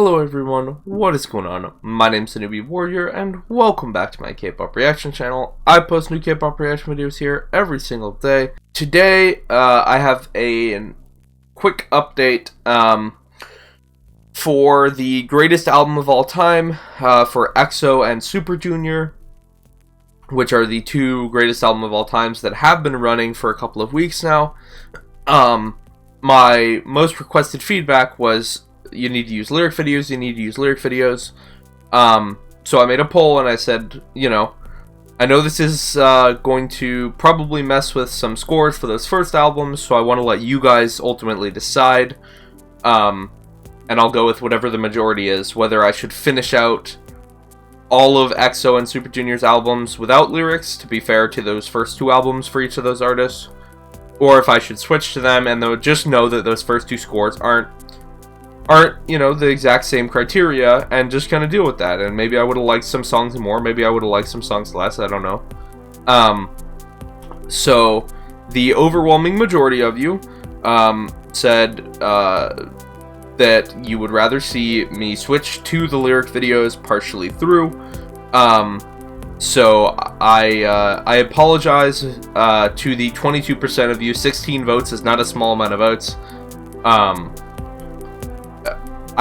Hello everyone, what is going on? My name's the Newbie Warrior, and welcome back to my K-pop reaction channel. I post new K-pop reaction videos here every single day. Today, I have a quick update for the greatest album of all time for EXO and Super Junior, which are the two greatest albums of all times that have been running for a couple of weeks now. My most requested feedback was, you need to use lyric videos, so I made a poll and I said, I know this is going to probably mess with some scores for those first albums, so I want to let you guys ultimately decide, and I'll go with whatever the majority is, whether I should finish out all of EXO and Super Junior's albums without lyrics, to be fair to those first two albums for each of those artists, or if I should switch to them and just know that those first two scores aren't the exact same criteria, and just kind of deal with that. And maybe I would have liked some songs more, maybe I would have liked some songs less, I don't know. So the overwhelming majority of you said that you would rather see me switch to the lyric videos partially through. So I apologize to the 22% of you. 16 votes is not a small amount of votes.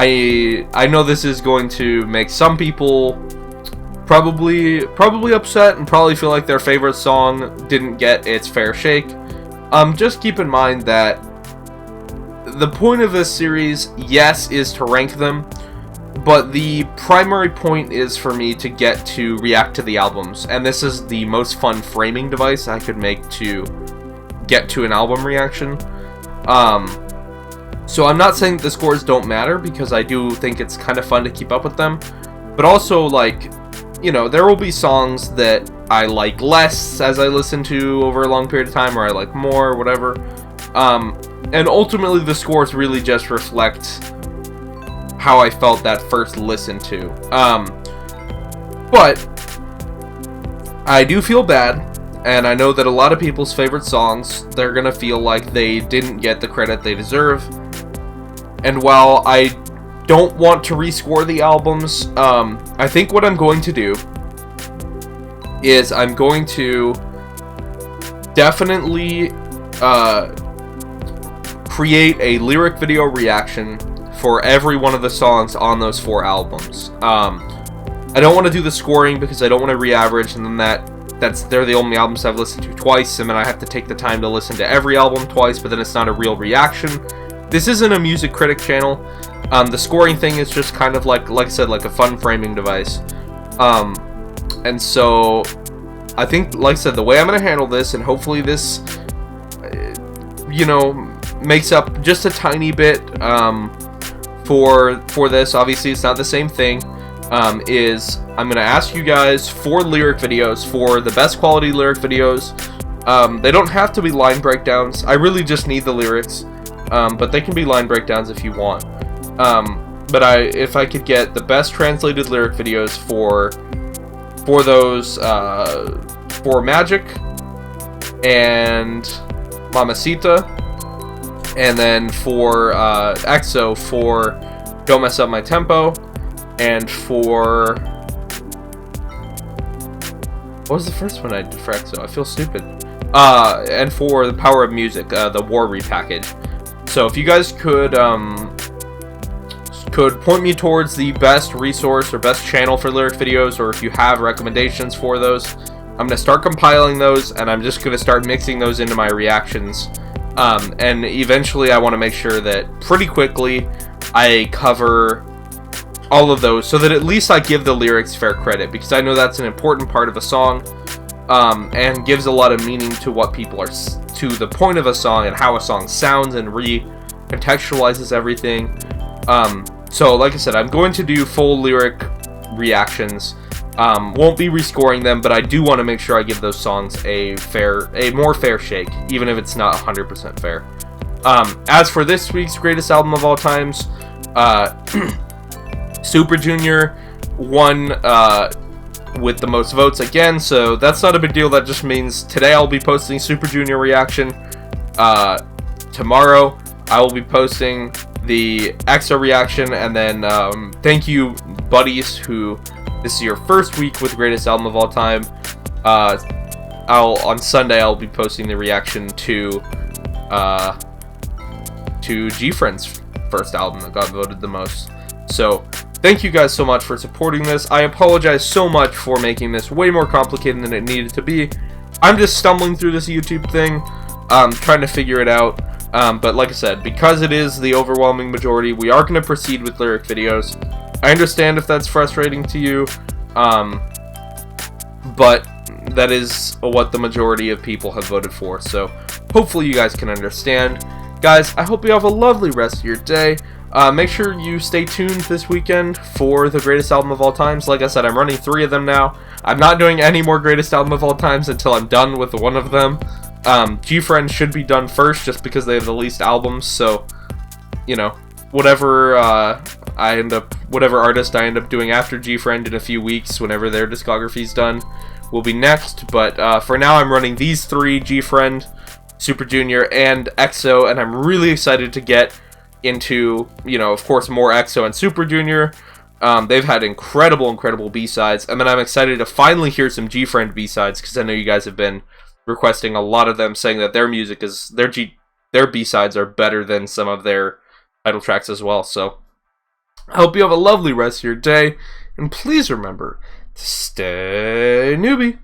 I know this is going to make some people probably upset and probably feel like their favorite song didn't get its fair shake. Just keep in mind that the point of this series, yes, is to rank them, but the primary point is for me to get to react to the albums, and this is the most fun framing device I could make to get to an album reaction. So I'm not saying that the scores don't matter, because I do think it's kind of fun to keep up with them. But also, there will be songs that I like less as I listen to over a long period of time, or I like more, or whatever. And ultimately, the scores really just reflect how I felt that first listen to. But I do feel bad, and I know that a lot of people's favorite songs, they're gonna feel like they didn't get the credit they deserve. And while I don't want to rescore the albums, I think what I'm going to do is I'm going to definitely create a lyric video reaction for every one of the songs on those 4 albums. I don't want to do the scoring because I don't want to re-average, and then they're the only albums I've listened to twice, and then I have to take the time to listen to every album twice, but then it's not a real reaction. This isn't a music critic channel. The scoring thing is just kind of like I said, like a fun framing device. And so I think, like I said, the way I'm going to handle this, and hopefully this, makes up just a tiny bit for this. Obviously, it's not the same thing. Is I'm going to ask you guys for lyric videos, for the best quality lyric videos. They don't have to be line breakdowns. I really just need the lyrics. But they can be line breakdowns if you want. But if I could get the best translated lyric videos for those, for Magic and Mamacita, and then for EXO for Don't Mess Up My Tempo, and for, what was the first one I did for EXO? I feel stupid. And for The Power of Music, the War repackage. So if you guys could point me towards the best resource or best channel for lyric videos, or if you have recommendations for those, I'm going to start compiling those, and I'm just going to start mixing those into my reactions. And eventually I want to make sure that pretty quickly I cover all of those, so that at least I give the lyrics fair credit, because I know that's an important part of a song, and gives a lot of meaning to what people are, to the point of a song and how a song sounds, and recontextualizes everything. So like I said, I'm going to do full lyric reactions. Won't be rescoring them, but I do want to make sure I give those songs a more fair shake, even if it's not 100% fair. As for this week's greatest album of all times, Super Junior won with the most votes again, so that's not a big deal. That just means today I'll be posting Super Junior reaction. Tomorrow I will be posting the EXO reaction, and then thank you, buddies, who this is your first week with Greatest Album of All Time. On Sunday I'll be posting the reaction to GFriend's first album that got voted the most. So thank you guys so much for supporting this. I apologize so much for making this way more complicated than it needed to be. I'm just stumbling through this YouTube thing, trying to figure it out. But like I said, because it is the overwhelming majority, we are going to proceed with lyric videos. I understand if that's frustrating to you, but that is what the majority of people have voted for, so hopefully you guys can understand. Guys, I hope you have a lovely rest of your day. Make sure you stay tuned this weekend for the Greatest Album of All Times. Like I said, I'm running 3 of them now. I'm not doing any more Greatest Album of All Times until I'm done with one of them. GFriend should be done first just because they have the least albums, so, you know, whatever artist I end up doing after GFriend in a few weeks, whenever their discography's done, will be next. But for now, I'm running these 3, GFriend, Super Junior, and EXO, and I'm really excited to get into, you know, of course, more EXO and Super Junior. They've had incredible B-sides, and then I'm excited to finally hear some GFriend B-sides, because I know you guys have been requesting a lot of them, saying that their music is, their B-sides are better than some of their title tracks as well. So I hope you have a lovely rest of your day, and please remember to stay newbie.